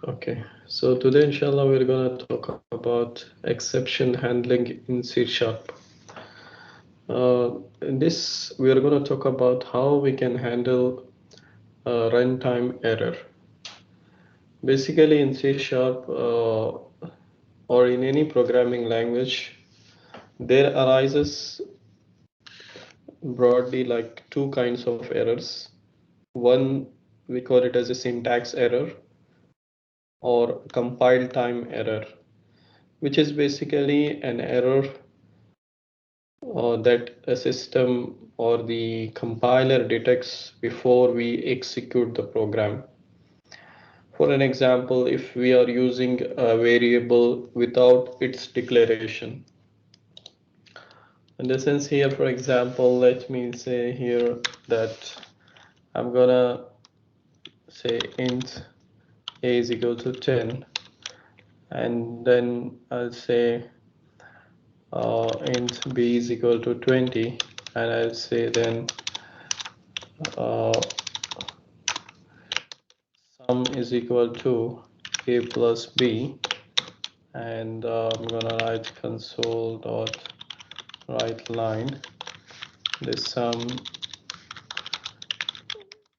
Okay, so today inshallah we're going to talk about exception handling in C Sharp. In this we are going to talk about how we can handle runtime error. Basically in C Sharp or in any programming language, there arises broadly like two kinds of errors. One, we call it as a syntax error or compile time error, which is basically an error that a system or the compiler detects before we execute the program. For an example, if we are using a variable without its declaration. In the sense here, for example, let me say here that I'm gonna say int a is equal to 10, and then I'll say int b is equal to 20, and I'll say then uh, sum is equal to a plus b, and I'm gonna write console dot write line. The sum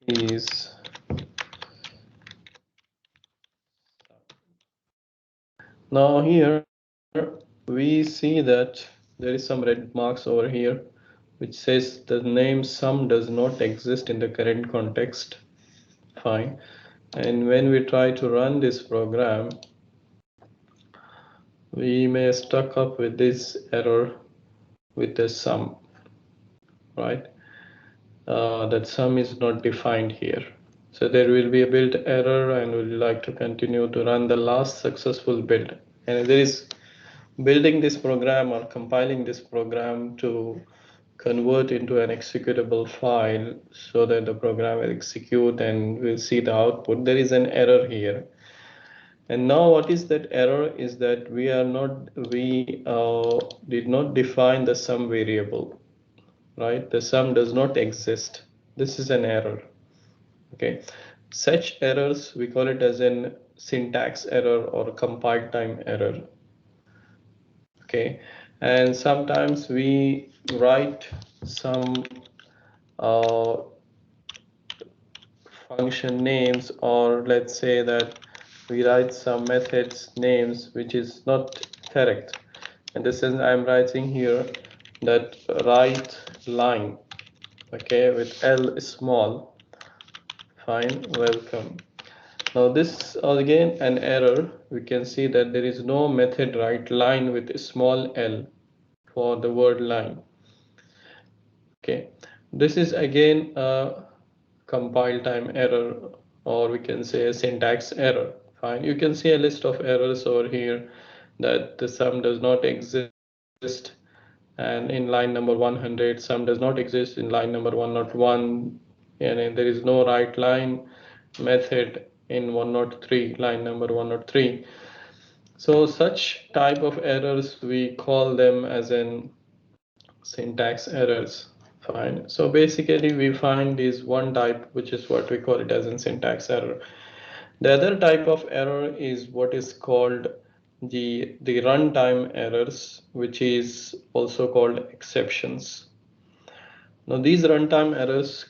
is now here we see that there is some red marks over here which says the name sum does not exist in the current context. Fine. And when we try to run this program, we may stuck up with this error with the sum, right? That sum is not defined here. So there will be a build error, and we'd like to continue to run the last successful build. And there is building this program or compiling this program to convert into an executable file so that the program will execute and we'll see the output. There is an error here. And now what is that error is that we did not define the sum variable, right? The sum does not exist. This is an error. Okay. Such errors, we call it as an syntax error or compile time error. Okay. And sometimes we write some uh, function names, or let's say that we write some methods names which is not correct. In this sense, I'm writing here that write line, okay, with L small. Fine, welcome. Now this again an error. We can see that there is no method write line with a small l for the word line. Okay, this is again a compile time error, or we can say a syntax error. Fine, you can see a list of errors over here that the sum does not exist, and in line number 100 sum does not exist in line number 101, and there is no write line method in 103, line number 103. So such type of errors we call them as an syntax errors. Fine. So basically we find this one type, which is what we call it as a syntax error. The other type of error is what is called the runtime errors, which is also called exceptions. Now these runtime errors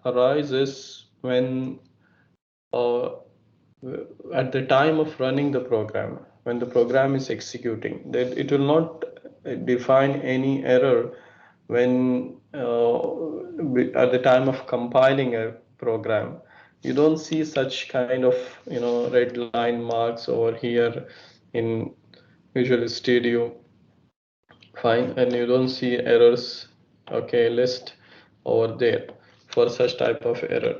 arises when uh, at the time of running the program, when the program is executing, that it will not define any error when at the time of compiling a program. You don't see such kind of red line marks over here in Visual Studio. Fine, and you don't see errors, okay, list over there for such type of error.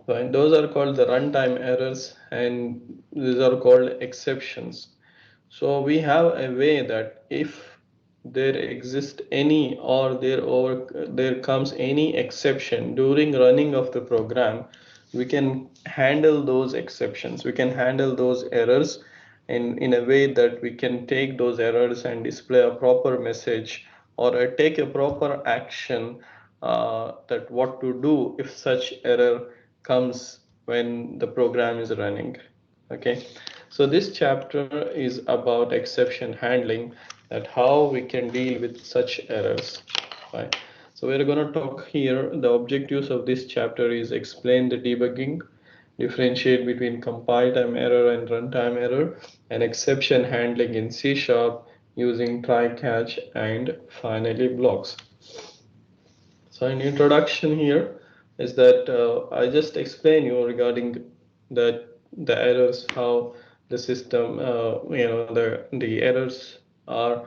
Fine, those are called the runtime errors, and these are called exceptions. So we have a way that if there exists any or there comes any exception during running of the program, we can handle those exceptions, we can handle those errors in a way that we can take those errors and display a proper message, or take a proper action that what to do if such error comes when the program is running. Okay, so this chapter is about exception handling, that how we can deal with such errors, right? So we're going to talk here, the objectives of this chapter is explain the debugging, differentiate between compile time error and runtime error, and exception handling in C# using try catch, and finally blocks. So in introduction here is that I just explain you regarding the errors, how the system, the errors are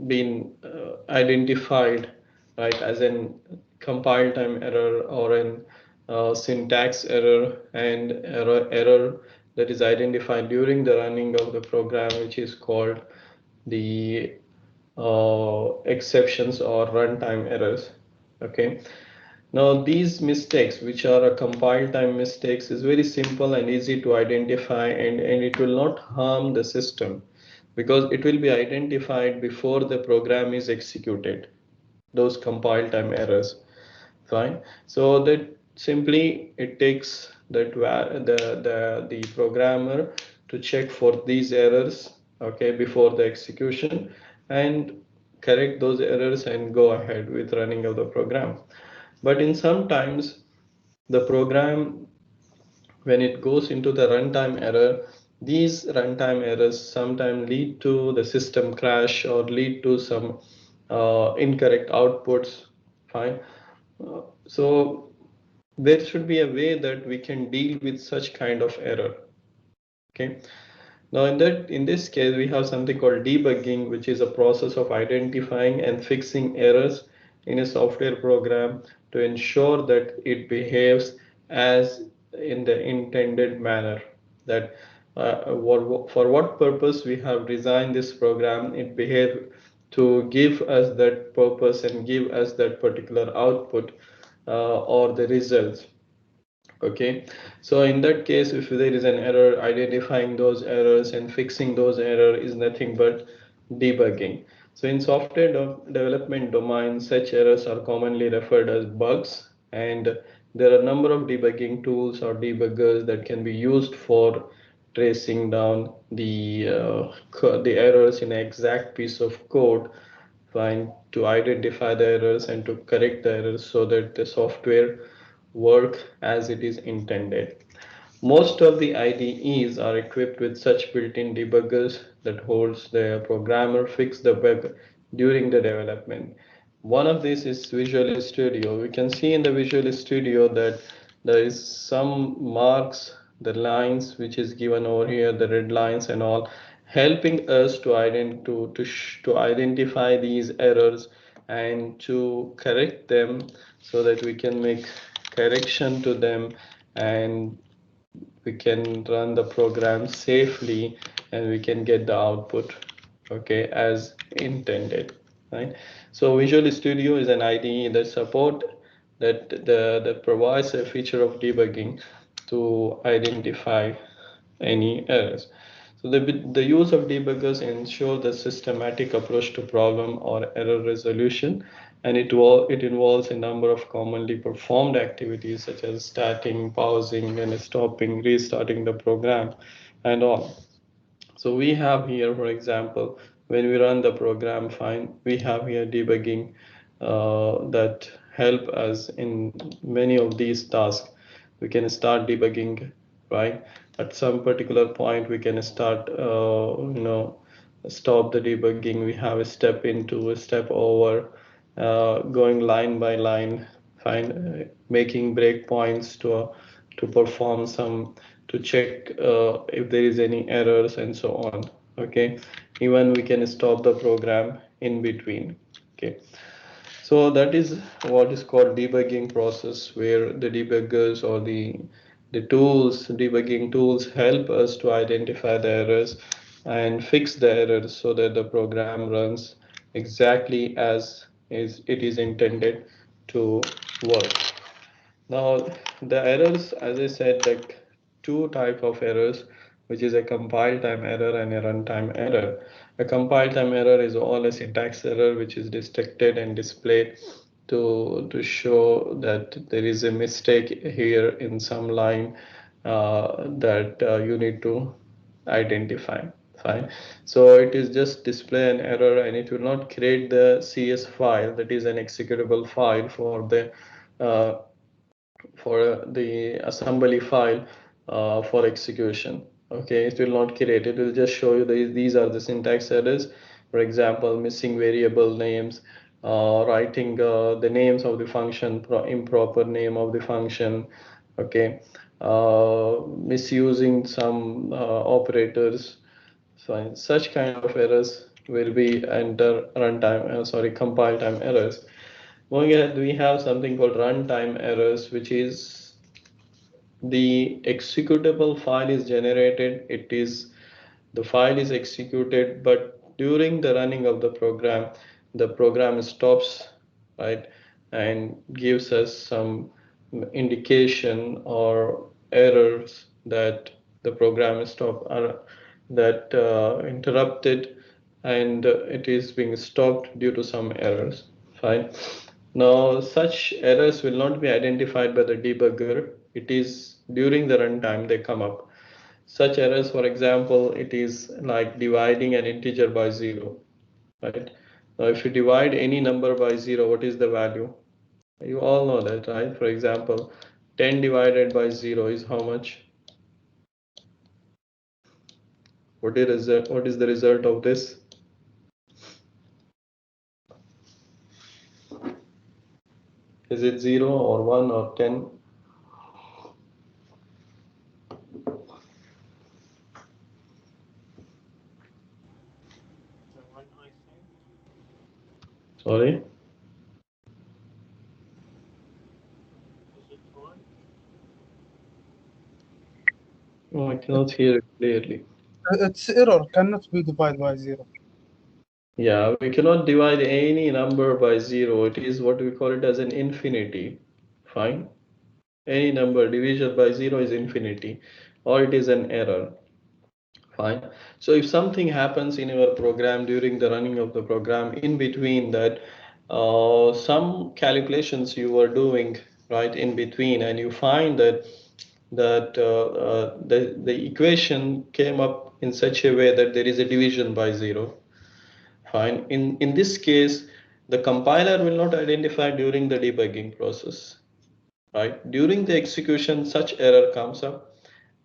being identified, right, as in compile time error or an syntax error, and error that is identified during the running of the program, which is called the exceptions or runtime errors. Okay, now these mistakes, which are a compile time mistakes, is very simple and easy to identify, and it will not harm the system because it will be identified before the program is executed, those compile time errors. Fine, so that simply it takes that the programmer to check for these errors, okay, before the execution, and correct those errors and go ahead with running of the program. But in sometimes the program, when it goes into the runtime error, these runtime errors sometimes lead to the system crash or lead to some incorrect outputs. Fine. So there should be a way that we can deal with such kind of error. Okay. Now in this case, we have something called debugging, which is a process of identifying and fixing errors in a software program to ensure that it behaves as in the intended manner. That for what purpose we have designed this program, it behaves to give us that purpose and give us that particular output or the results. Okay, so in that case, if there is an error, identifying those errors and fixing those errors is nothing but debugging. So in software development domain, such errors are commonly referred as bugs, and there are a number of debugging tools or debuggers that can be used for tracing down the errors in an exact piece of code, fine, to identify the errors and to correct the errors so that the software work as it is intended. Most of the IDEs are equipped with such built-in debuggers that holds the programmer fix the bug during the development. One of these is Visual Studio. We can see in the Visual Studio that there is some marks, the lines which is given over here, the red lines and all, helping us to identify these errors and to correct them so that we can make correction to them and we can run the program safely and we can get the output, okay, as intended, right? So Visual Studio is an IDE that support that provides a feature of debugging to identify any errors. So the use of debuggers ensure the systematic approach to problem or error resolution, and it involves a number of commonly performed activities such as starting, pausing, and stopping, restarting the program, and all. So we have here, for example, when we run the program, fine, we have here debugging that help us in many of these tasks. We can start debugging, right? At some particular point, we can start, stop the debugging. We have a step into, a step over, going line by line, fine, making breakpoints to perform some, to check if there is any errors and so on. Okay, even we can stop the program in between. Okay, so that is what is called debugging process, where the debuggers or the tools, debugging tools, help us to identify the errors and fix the errors so that the program runs exactly as it is intended to work. Now, the errors, as I said, like two type of errors, which is a compile time error and a runtime error. A compile time error is all a syntax error which is detected and displayed to show that there is a mistake here in some line, that you need to identify. Fine. So it is just display an error, and it will not create the CS file, that is an executable file uh, for the assembly file for execution. Okay, it will not create. It will just show you these are the syntax errors. For example, missing variable names, writing the names of the function, improper name of the function. Okay, misusing some operators. So such kind of errors will be under runtime, compile time errors. Going ahead, we have something called runtime errors, which is the executable file is generated. The file is executed, but during the running of the program stops, right, and gives us some indication or errors that the program is stopped, or that interrupted, and it is being stopped due to some errors. Fine. Now, such errors will not be identified by the debugger. It is during the runtime they come up. Such errors, for example, it is like dividing an integer by 0, right? Now, if you divide any number by 0, what is the value? You all know that, right? For example, 10 divided by 0 is how much? What is the result of this? Is it 0 or 1 or 10? Sorry? Oh, I cannot hear it clearly. It's error, cannot be divided by 0. Yeah, we cannot divide any number by 0. It is what we call it as an infinity. Fine. Any number division by 0 is infinity, or it is an error. Fine. So if something happens in your program during the running of the program, in between that, some calculations you were doing right in between, and you find that the equation came up in such a way that there is a division by 0. Fine. In this case, the compiler will not identify during the debugging process. Right? During the execution, such error comes up,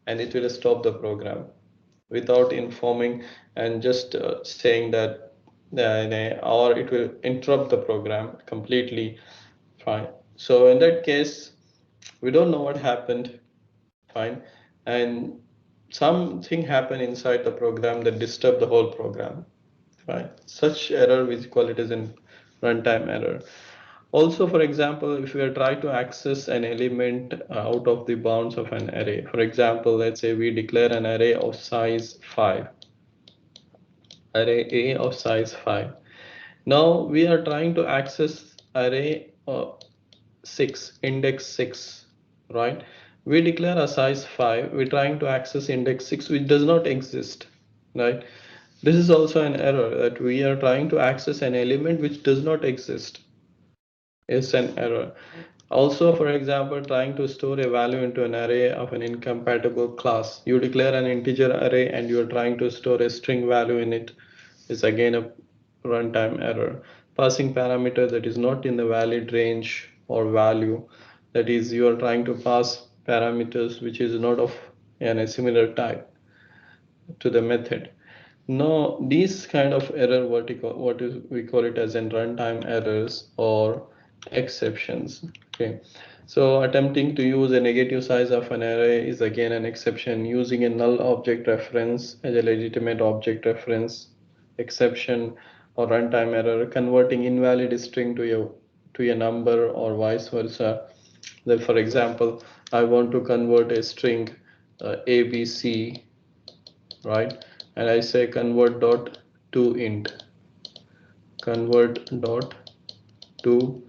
and it will stop the program without informing, and just saying that, or it will interrupt the program completely. Fine. So in that case, we don't know what happened. Fine. And something happened inside the program that disturbed the whole program. Fine. Such error, we call it as a runtime error. Also, for example, if we are trying to access an element out of the bounds of an array, for example, let's say we declare an array of size 5, array A of size 5. Now we are trying to access array 6, index 6, right? We declare a size 5, we're trying to access index 6, which does not exist, right? This is also an error, that we are trying to access an element which does not exist. Is an error. Also, for example, trying to store a value into an array of an incompatible class. You declare an integer array and you are trying to store a string value in it, is again a runtime error. Passing parameter that is not in the valid range or value, that is, you are trying to pass parameters which is not of a similar type to the method. No, these kind of error, we call it as in runtime errors or exceptions. Okay, so attempting to use a negative size of an array is again an exception. Using a null object reference as a legitimate object reference, exception or runtime error. Converting invalid string to a number or vice versa. That, for example, I want to convert a string ABC, right? And I say convert dot to int, convert dot to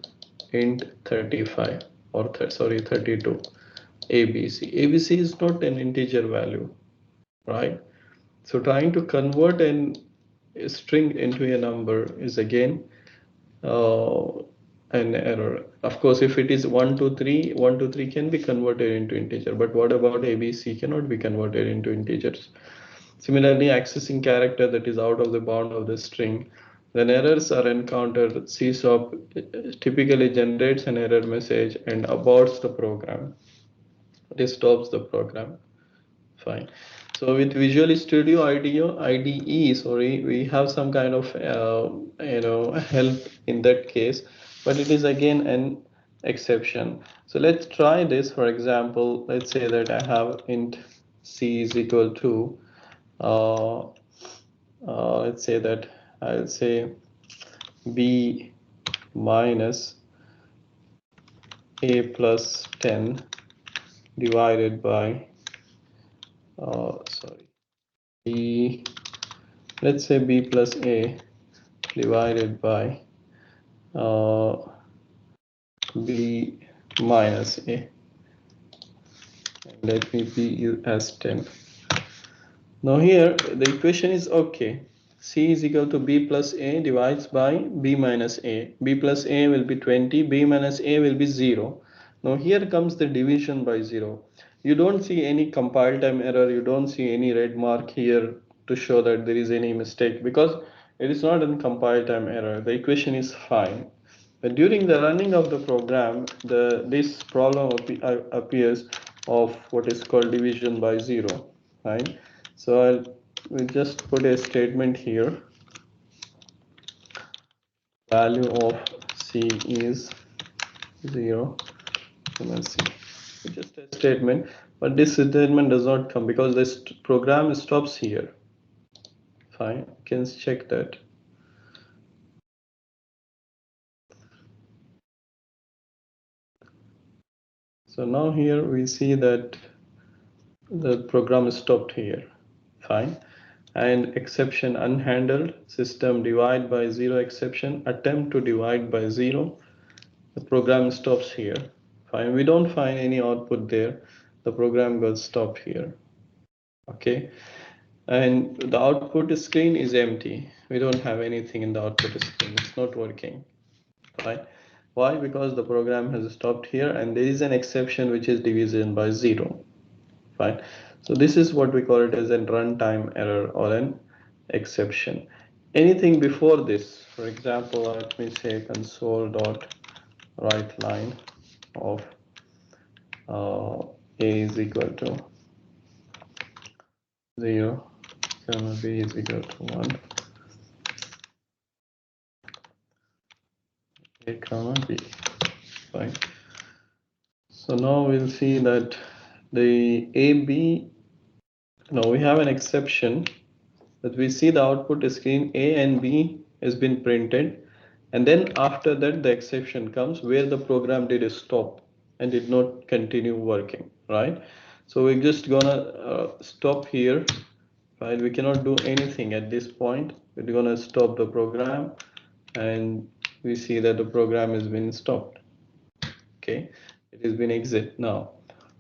int 35 or 32. ABC is not an integer value, right? So trying to convert a string into a number is again uh, an error. Of course, if it is 1 2 3, 1 2 3 can be converted into integer, but what about ABC cannot be converted into integers. Similarly, accessing character that is out of the bound of the string. When errors are encountered, CSOP typically generates an error message and aborts the program. It stops the program. Fine. So with Visual Studio IDE, sorry, we have some kind of help in that case, but it is again an exception. So let's try this. For example, let's say that I have int c is equal to let's say that I'll say b minus a plus 10 divided by b, let's say b plus a divided by b minus a, and let me b as 10. Now here the equation is okay. C is equal to b plus a divides by b minus a. B plus a will be 20, b minus a will be 0. Now here comes the division by 0. You don't see any compile time error, you don't see any red mark here to show that there is any mistake, because it is not a compile time error. The equation is fine. But during the running of the program, this problem appears of what is called division by 0, right? So we'll just put a statement here. Value of C is 0. Let's see. Just a statement, but this statement does not come because this program stops here. Fine, you can check that. So now here we see that the program is stopped here. Fine. And exception unhandled, system divide by 0 exception, attempt to divide by 0. The program stops here. Fine. We don't find any output there. The program got stopped here. Okay. And the output screen is empty. We don't have anything in the output screen. It's not working. Right? Why? Because the program has stopped here and there is an exception which is division by 0. Fine. So this is what we call it as a runtime error or an exception. Anything before this, for example, let me say console.writeLine of a is equal to 0, comma b is equal to 1, a comma b. Fine. So now we'll see that the AB, now we have an exception that we see the output screen A and B has been printed, and then after that the exception comes where the program did stop and did not continue working, right? So we're just gonna stop here, right? We cannot do anything at this point. We're gonna stop the program and we see that the program has been stopped. Okay, it has been exit now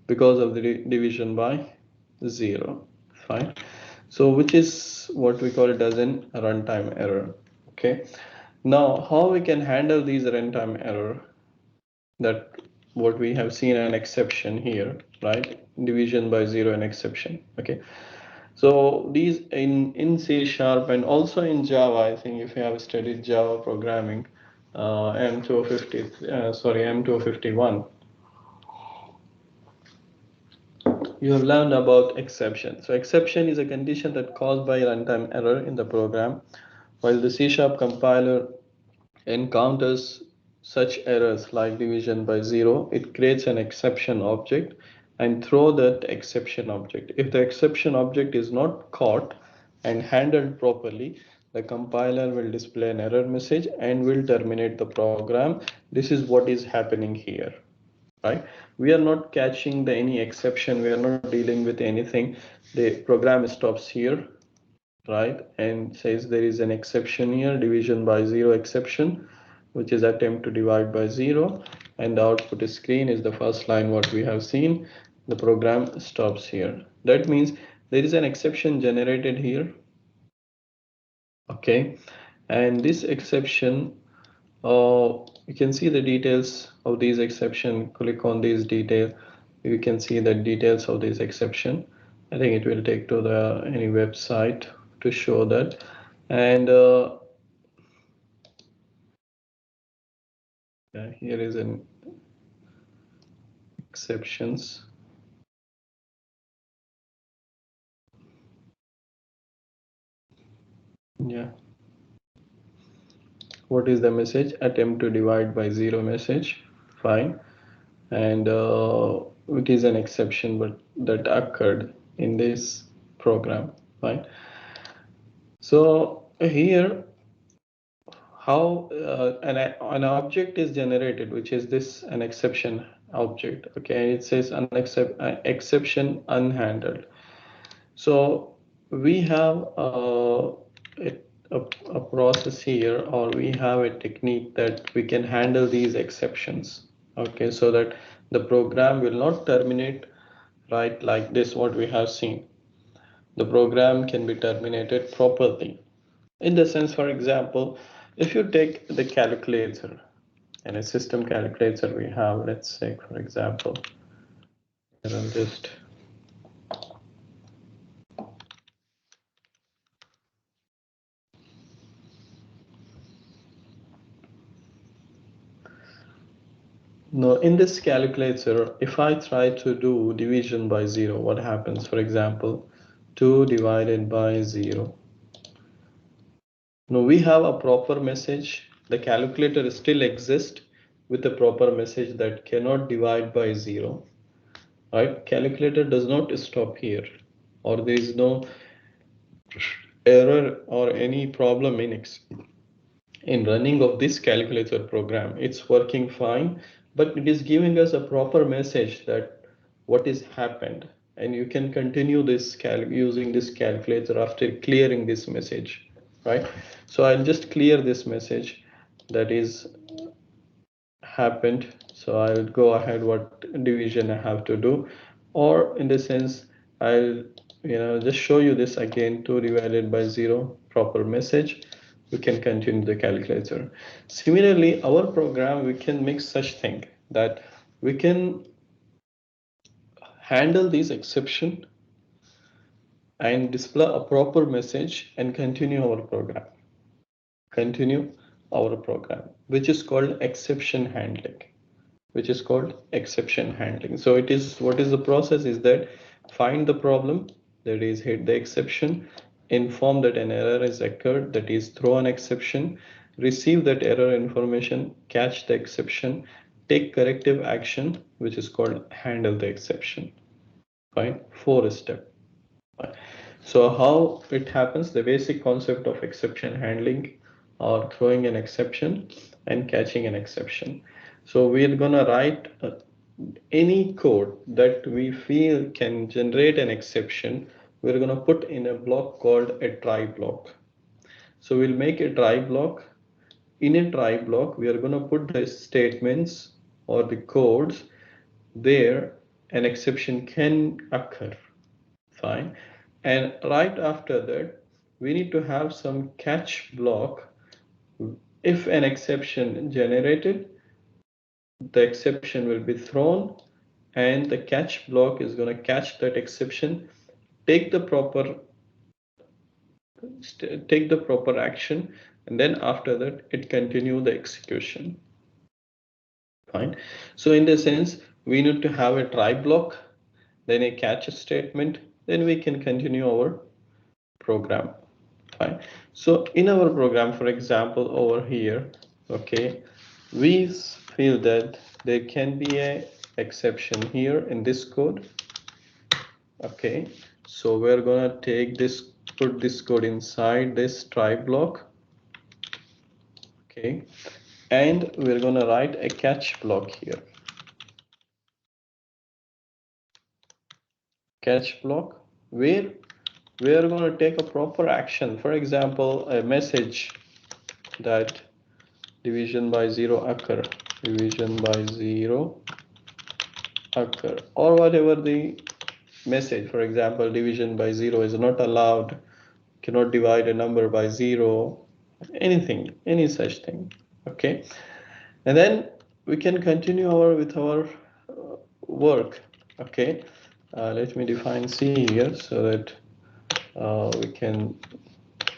because of the division by 0. Fine. So which is what we call it as an runtime error. Okay. Now how we can handle these runtime error, that what we have seen an exception here, right? Division by 0 and exception. Okay. So these in C# and also in Java, I think if you have studied Java programming, M251, you have learned about exception. So exception is a condition that caused by runtime error in the program. While the C# compiler encounters such errors like division by 0, it creates an exception object and throw that exception object. If the exception object is not caught and handled properly, the compiler will display an error message and will terminate the program. This is what is happening here. Right? We are not catching any exception. We are not dealing with anything. The program stops here, right? And says there is an exception here, division by 0 exception, which is attempt to divide by 0. And the output screen is the first line what we have seen. The program stops here. That means there is an exception generated here. Okay. And this exception you can see the details of these exception. Click on these detail, you can see the details of this exception. I think it will take to the any website to show that. And yeah, here is an exceptions. Yeah, what is the message? Attempt to divide by 0 message. Fine. And it is an exception, but that occurred in this program. Fine. So here, how an object is generated, which is this an exception object. Okay, and it says exception unhandled. So we have a process here, or we have a technique that we can handle these exceptions. Okay, so that the program will not terminate right like this, what we have seen. The program can be terminated properly. In the sense, for example, if you take the calculator and a system calculator we have, let's say, for example, I'll just no, in this calculator, if I try to do division by 0, what happens? For example, 2 divided by 0. Now we have a proper message. The calculator still exists with a proper message that cannot divide by 0. Right? Calculator does not stop here, or there is no error or any problem in running of this calculator program. It's working fine, but it is giving us a proper message that what is happened, and you can continue this using this calculator after clearing this message, right? So I'll just clear this message that is happened. So I'll go ahead what division I have to do, or in the sense I'll just show you this again. 2 divided by 0, proper message. We can continue the calculator. Similarly, our program, we can make such thing that we can handle this exception and display a proper message and continue our program. Continue our program, which is called exception handling. Which is called exception handling. So it is, what is the process is that find the problem, that is hit the exception, inform that an error has occurred, that is throw an exception, receive that error information, catch the exception, take corrective action, which is called handle the exception. Fine, 4 step. Fine. So how it happens, the basic concept of exception handling, or throwing an exception and catching an exception. So we're gonna write any code that we feel can generate an exception. We're gonna put in a block called a try block. So we'll make a try block. In a try block, we are gonna put the statements or the codes there an exception can occur. Fine. And right after that, we need to have some catch block. If an exception generated, the exception will be thrown, and the catch block is going to catch that exception, take the proper action, and then after that it continue the execution. Fine. So in the sense, we need to have a try block, then a catch statement, then we can continue our program. Fine. So in our program, for example, over here, okay, we feel that there can be a exception here in this code. Okay, so we're gonna take this, put this code inside this try block. Okay, and we're gonna write a catch block here. Catch block where we are going to take a proper action. For example, a message that division by 0 occur, division by 0 occur, or whatever the message. For example, division by 0 is not allowed, cannot divide a number by 0, anything, any such thing. Okay, And then we can continue with our work. Okay, let me define C here so that we can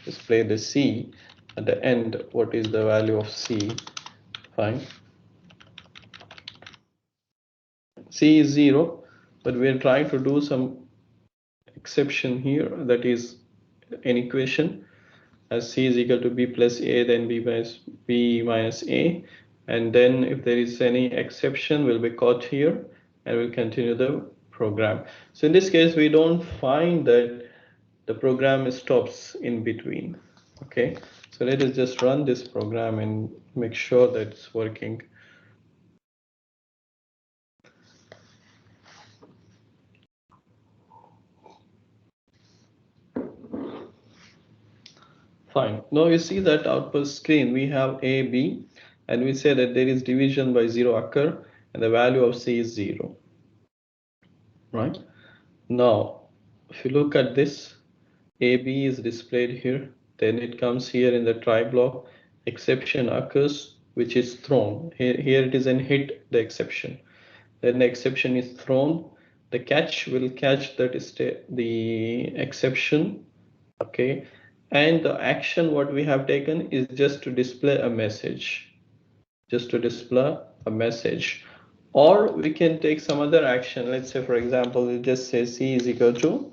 display the C at the end. What is the value of C? Fine. C is 0, but we are trying to do some exception here, that is an equation as C is equal to B plus A, then B minus A, and then if there is any exception will be caught here and we'll continue the program. So in this case we don't find that the program stops in between. Okay, so let us just run this program and make sure that it's working. Fine. Now you see that output screen we have A, B, and we say that there is division by 0 occur and the value of C is 0. Right? Now, if you look at this, AB is displayed here, then it comes here in the try block, exception occurs, which is thrown. Here it is an hit the exception. Then the exception is thrown. The catch will catch that is the exception. Okay, and the action what we have taken is just to display a message, or we can take some other action. Let's say for example we just say C is equal to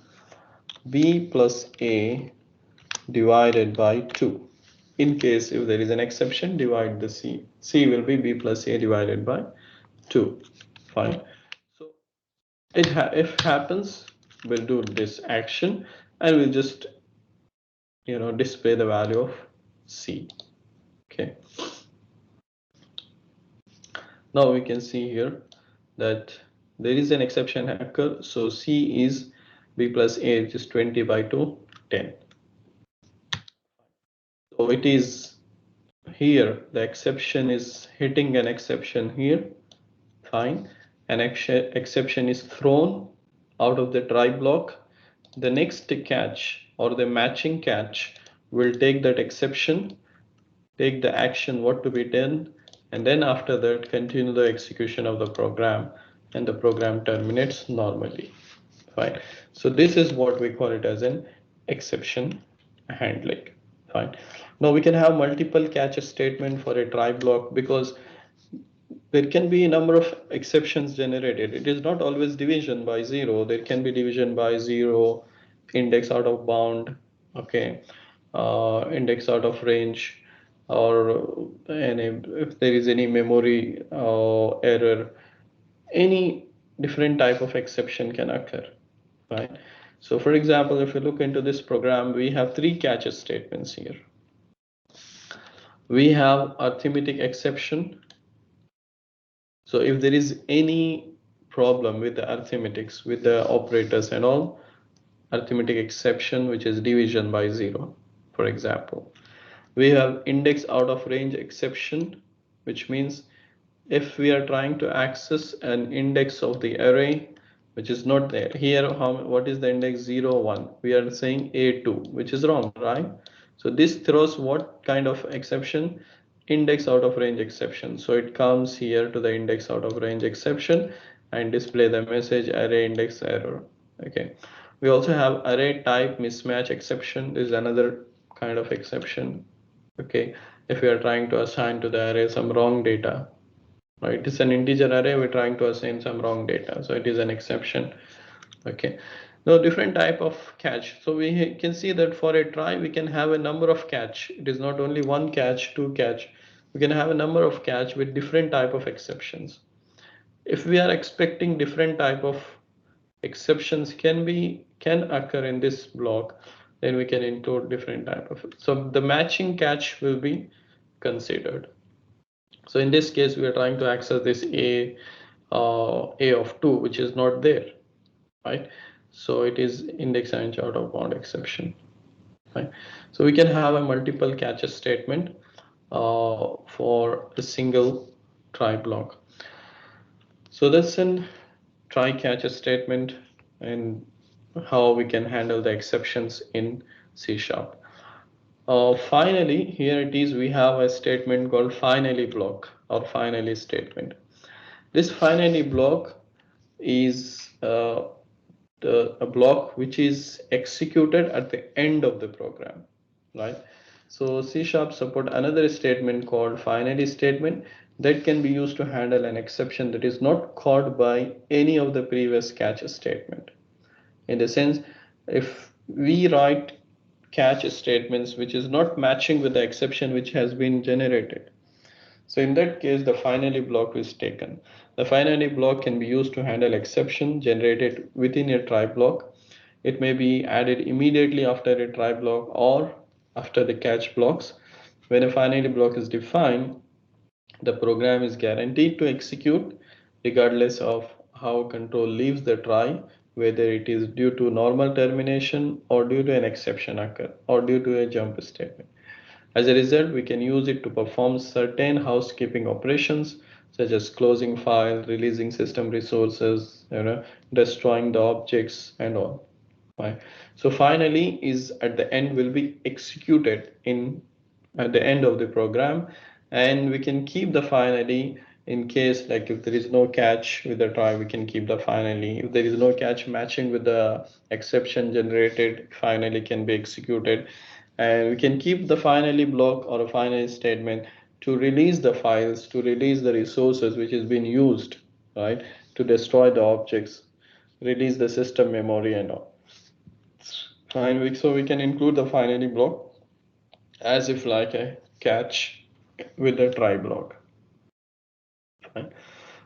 B plus A divided by 2. In case if there is an exception, divide the C will be B plus A divided by 2. Fine. So if happens, we'll do this action and we'll just display the value of C. Okay, now we can see here that there is an exception occur, so C is B plus A, which is 20 by 2, 10. So it is here the exception is hitting an exception here. Fine, an exception is thrown out of the try block. The next catch or the matching catch will take that exception, take the action what to be done, and then after that continue the execution of the program, and the program terminates normally. Fine. So this is what we call it as an exception handling. Fine. Now we can have multiple catch statement for a try block because there can be a number of exceptions generated. It is not always division by 0. There can be division by 0, index out of bound, okay, index out of range, or if there is any memory error, any different type of exception can occur. Right. So for example, if you look into this program, we have 3 catch statements here. We have arithmetic exception. So if there is any problem with the arithmetics, with the operators and all, arithmetic exception, which is division by 0, for example. We have index out of range exception, which means if we are trying to access an index of the array, which is not there. Here, what is the index 0, 1? We are saying A2, which is wrong, right? So this throws what kind of exception? Index out of range exception. So it comes here to the index out of range exception and display the message array index error. Okay. We also have array type mismatch exception. This is another kind of exception. Okay. If we are trying to assign to the array some wrong data, right? It's an integer array. We're trying to assign some wrong data. So it is an exception. Okay. Now different type of catch. So we can see that for a try, we can have a number of catch. It is not only one catch, two catch. We can have a number of catch with different type of exceptions. If we are expecting different type of exceptions can occur in this block, then we can include different type of. So the matching catch will be considered. So in this case, we are trying to access this A of 2, which is not there, right? So it is index and out of bound exception. Right? So we can have a multiple catch statement for a single try block. So that's an try catch statement and how we can handle the exceptions in C#. Finally, here it is, we have a statement called finally block or finally statement. This finally block is a block which is executed at the end of the program, right? So C# support another statement called finally statement that can be used to handle an exception that is not caught by any of the previous catch statement. In the sense, if we write catch statements which is not matching with the exception which has been generated, so in that case, the finally block is taken. The finally block can be used to handle exception generated within a try block. It may be added immediately after a try block or after the catch blocks. When a finally block is defined, the program is guaranteed to execute regardless of how control leaves the try, whether it is due to normal termination or due to an exception occur or due to a jump statement. As a result, we can use it to perform certain housekeeping operations such as closing file, releasing system resources, destroying the objects and all. Right. So finally is at the end will be executed in at the end of the program, and we can keep the finally in case like if there is no catch with the try, we can keep the finally. If there is no catch matching with the exception generated, finally can be executed, and we can keep the finally block or a finally statement to release the files, to release the resources which has been used, right, to destroy the objects, release the system memory and all. Fine, so we can include the finally block as if like a catch with a try block. Fine.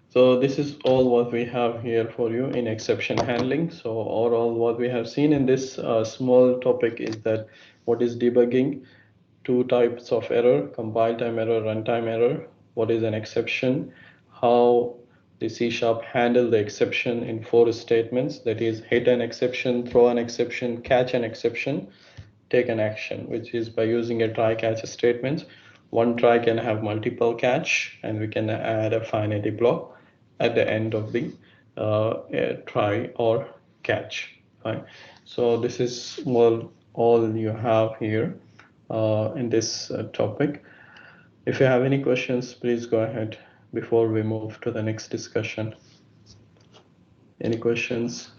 So this is all what we have here for you in exception handling. So overall what we have seen in this small topic is that what is debugging, two types of error, compile time error, runtime error, what is an exception, how the C# handle the exception in 4 statements, that is hit an exception, throw an exception, catch an exception, take an action, which is by using a try catch statements. One try can have multiple catch, and we can add a finally block at the end of the try or catch. Right. So this is all you have here in this topic. If you have any questions, please go ahead before we move to the next discussion. Any questions?